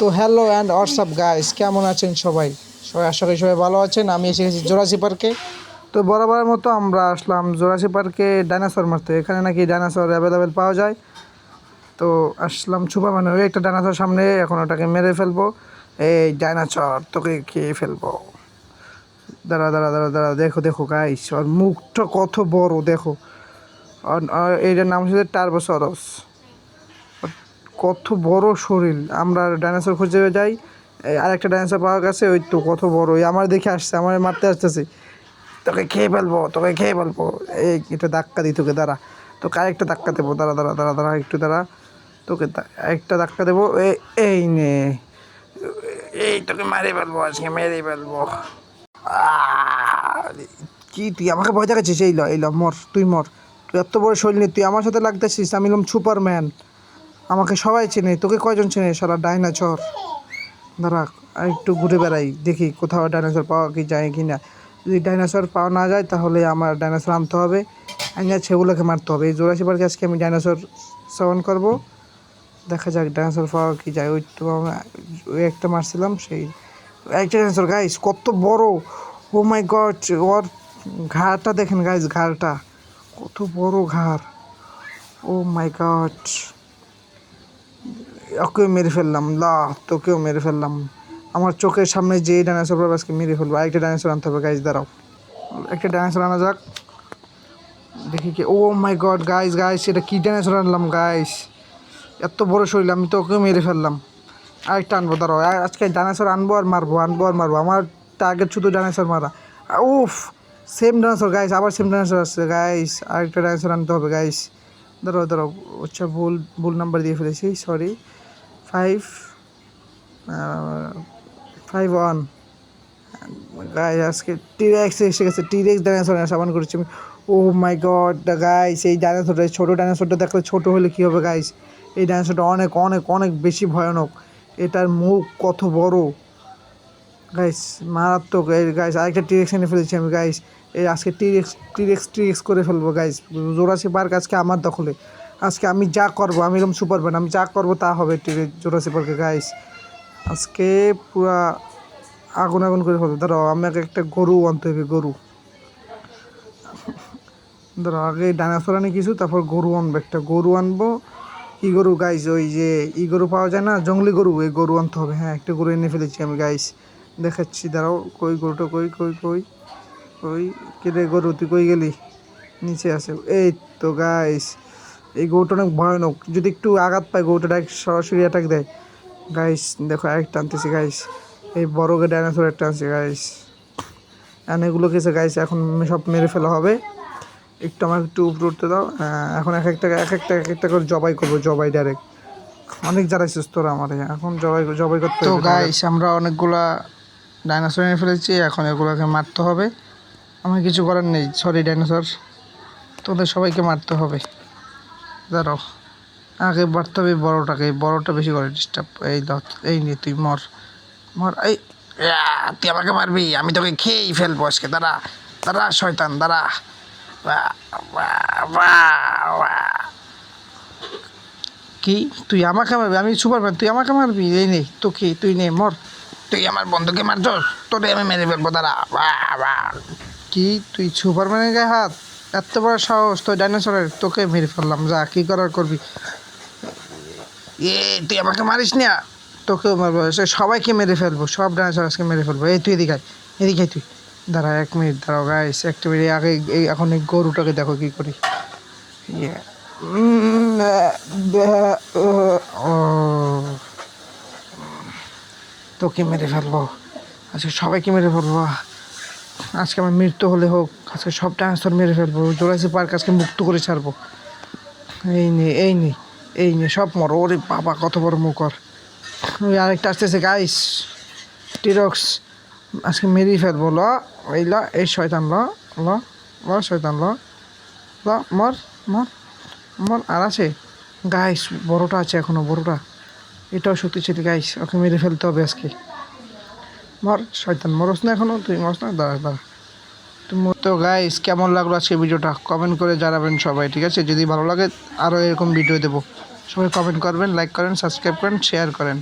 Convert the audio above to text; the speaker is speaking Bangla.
তো হ্যালো অ্যান্ড হোয়াটসঅ্যাপ গাইস, কেমন আছেন সবাই? আশা করি সবাই ভালো আছেন। আমি এসে গেছি জোরাসি পার্কে। তো বরাবরের মতো আমরা আসলাম জোরাসি পার্কে ডাইনোসর মারতে। এখানে নাকি ডাইনোসর অ্যাভেলেবেল পাওয়া যায়। তো আসলাম ছুপা মানে ওই একটা ডাইনোসর সামনে, এখন ওটাকে মেরে ফেলবো। এই ডাইনোসর তোকে খেয়ে ফেলবো। দাঁড়া দাঁড়া দাঁড়া দাঁড়া, দেখো দেখো গাইস, ওর মুখটা কত বড় দেখো। আর এইটার নাম হচ্ছে টার্বোসরস। কত বড় শরীর। আমরা ডাইনোসর খুঁজে যাই, আরেকটা ডাইনোসর পাওয়া গেছে, ওই তো কত বড়। ওই আমার দেখে আসছে, আমার মারতে আসতেছে। তোকে খেয়ে ফেলবো, তোকে খেয়ে ফেলবো। এই এটা ধাক্কা দিই তোকে, দাঁড়া। তোকে আরেকটা ধাক্কা দেবো, দাঁড়া দাঁড়া দাঁড়া দাঁড়া একটু দাঁড়া। তোকে একটা ধাক্কা দেবো, এই নে। এই তোকে মারে ফেলবো, আজকে মেরে ফেলবো। কি তুই আমাকে ভয় দেখাচ্ছিস? এই ল মর, তুই মর। তুই এত বড় শরীর নিয়ে তুই আমার সাথে লাগতেছিস? আমি হলাম সুপারম্যান, আমাকে সবাই চেনে। তোকে কয়জন চেনে শালা ডাইনোসর? দাঁড়া একটু ঘুরে বেড়াই, দেখি কোথাও ডাইনোসর পাওয়া কি যায় কি না। যদি ডাইনোসর পাওয়া না যায় তাহলে আমার ডাইনোসর আনতে হবে, আনিয়ে সেগুলোকে মারতে হবে। এই জোরাসি পার্কে আজকে আমি ডাইনোসর সেবন করবো। দেখা যাক ডাইনোসর পাওয়া কি যায়। ওই তো ওই একটা মারছিলাম, সেই একটা ডাইনোসর। গাইস কত বড়! ও মাই গড! ওর ঘাড়টা দেখেন গাইস, ঘাড়টা কত বড় ঘাড়! ও মাই গড! ওকেও মেরে ফেললাম, তোকেও মেরে ফেললাম। আমার চোখের সামনে যে ডাইনোসর পাবে আজকে মেরে ফেলবো। আরেকটা ডাইনোসর আনতে হবে গাইস, দাঁড়াও। একটা ডাইনোসর আনা যাক, দেখি কি। ও মাই গড গাইস, এটা কি ডাইনোসর আনলাম গাইস! এত বড় শরীর, আমি তো ওকেও মেরে ফেললাম। আরেকটা আনবো, দাঁড়াও। আজকে ডাইনোসর আনবো আর মারবো, আমার টার্গেট শুধু ডাইনোসর মারা। উফ, সেম ডাইনোসর গাইস, আবার সেম ডাইনোসর আসছে গাইস। আরেকটা ডাইনোসর আনতে হবে গাইস, দাঁড়াও দাঁড়াও। আচ্ছা ভুল নাম্বার দিয়ে ফেলেছি, সরি। 5-1 গাইস। আজকে টিরেক্স এসে গেছে, টিরেক্স ডাইনোসর সাবান করেছি আমি। ও মাই গড গাইস, এই ডাইনোসরটা, ছোটো ডাইনোসরটা দেখলে ছোটো হলে কী হবে গাইস? এই ডাইনোসরটা অনেক অনেক অনেক বেশি ভয়ানক। এটার মুখ কত বড় গাইস, মারাত্মক। এই গাইস আরেকটা টিরেক্স এনে ফেলেছি আমি গাইস। এই আজকে টিরেক্স করে ফেলবো গাইস। জোরাসি পার্ক আজকে আমার দখলে। আজকে আমি যা করবো, আমি এরকম সুপারম্যান, আমি যা করবো তা হবে জোরাসি পার্কে গাইস। আজকে পুরা আগুন আগুন করে ফেলবো। ধরো আমাকে একটা গরু আনতে হবে, গরু। ধরো আগে ডাইনোসর আনি কিছু, তারপর গরু আনবো, একটা গরু আনবো। কি গরু গাইস? ওই যে গরু পাওয়া যায় না, জঙ্গলি গরু, এই গরু আনতে হবে। হ্যাঁ, একটা গরু এনে ফেলেছি আমি গাইস, দেখাচ্ছি দাঁড়াও। কই গরুটা, কই কই কই কই কে রে গরু, তুই কই গেলি? নিচে আছে, এই তো গাইস। এই গরুটা অনেক ভয়ানক, যদি একটু আঘাত পায় গরুটা ডাইরেক্ট সরাসরি অ্যাটাক দেয় গাইস। দেখো আরেকটা আনতেছি গাইস, এই বড় ডাইনোসর একটা আছে গাইস। এগুলো কিছু গাইস এখন সব মেরে ফেলা হবে। একটু আমার একটু উপরে উঠতে দাও। এখন এক একটা করে জবাই করবো, জবাই ডাইরেক্ট। অনেক জ্বালাইছিস তোরা আমারে, এখন জবাই করতে হবে। তো গাইস আমরা অনেকগুলা ডাইনোসর এনে ফেলেছি, এখন এগুলোকে মারতে হবে। আমার কিছু করার নেই, সরি ডাইনোসর, তোদের সবাইকে মারতে হবে। দাঁড়াও, আগে মারতে হবে বড়োটাকে, বড়োটা বেশি করে ডিস্টার্ব। এই নিয়ে তুই মর মর। এই তুই আমাকে মারবি, আমি তোকে খেয়েই ফেলবো আজকে। দাঁড়া দাঁড়া শয়তান, দাঁড়া। কি তুই আমাকে মারবি? আমি সুপারম্যান, তুই আমাকে মারবি? এই নে তোকে, তুই নে মর। তুই আমার বন্ধুকে মারছস, তোরে আমি মেরে ফেলবো, দাঁড়া। কি তুই সুপারম্যানের গায়ে হাত? এত বড় সাহস তোর ডাইনোসরের, তোকে মেরে ফেললাম, যা কি করার করবি। তুই আমাকে মারিস না, তোকেও মারবো, সবাইকে মেরে ফেলবো, সব ডাইনোসর আজকে মেরে ফেলবো। এই তুই এদিকে তুই দাঁড়া, 1 মিনিট দাঁড়াও গাইস, একটা মিনিট। আগে এখন এই গরুটাকে দেখো কি করি। তোকে মেরে ফেলবো আজকে, সবাইকে মেরে ফেলবো। আজকে আমার মৃত্যু হলে হোক, আজকে সব ডাইনোসর মেরে ফেলবো। জোরাসি পার্ক আজকে মুক্ত করে ছাড়বো। এই নে সব মর। ওরে বাবা কত বড় মুখর! ওই আরেকটা আসতেছে গাইস, টিরক্স, আজকে মেরেই ফেলবো। এই শয়তান, শয়তান, মর মর মর। আর আছে গাইস, বড়টা আছে এখনো, বড়টা, এটাও শক্তিশালী গাইস, ওকে মেরে ফেলতে হবে আজকে। মর শয়তান, মরস না এখনো, তুই মরস না, দাঁড়া। তো গাইস কেমন লাগলো আজকে ভিডিওটা কমেন্ট করে জানাবেন সবাই, ঠিক আছে? যদি ভালো লাগে আরও এরকম ভিডিও দেবো। সবাই কমেন্ট করবেন, লাইক করেন, সাবস্ক্রাইব করেন, শেয়ার করেন।